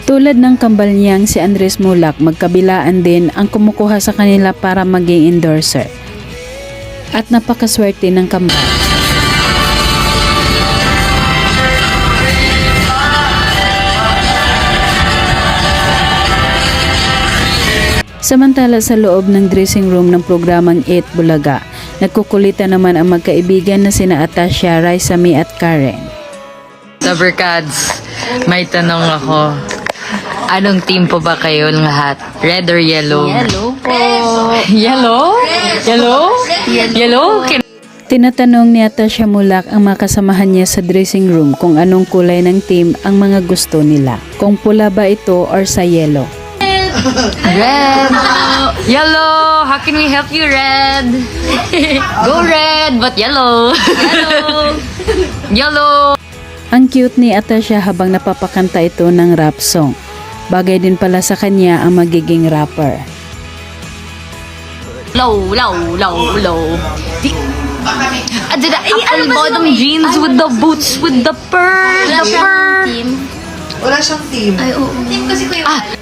Tulad ng kambal niyang si Andres Mulak, magkabilaan din ang kumukuha sa kanila para maging endorser. At napakaswerte ng kambal. Samantala sa loob ng dressing room ng programang Eat Bulaga, nagkukulitan naman ang magkaibigan na sina Atasha, Raisami at Karen. Lovercats, may tanong ako. Anong team po ba kayo lahat? Red or yellow? Yellow po. Yellow? Yellow? Yellow? Tinatanong ni Atasha Mulak ang mga kasamahan niya sa dressing room kung anong kulay ng team ang mga gusto nila. Kung pula ba ito or sa yellow. Red! Yellow! How can we help you, Red? Go red, but yellow! Yellow! Yellow! Ang cute ni Atasha habang napapakanta ito ng rap song. Bagay din pala sa kanya ang magiging rapper. Low, low, low, low. Ano bottom jeans with the boots, with the fur, the fur. Wala siyang team. Ay, oo. Team kasi kuya.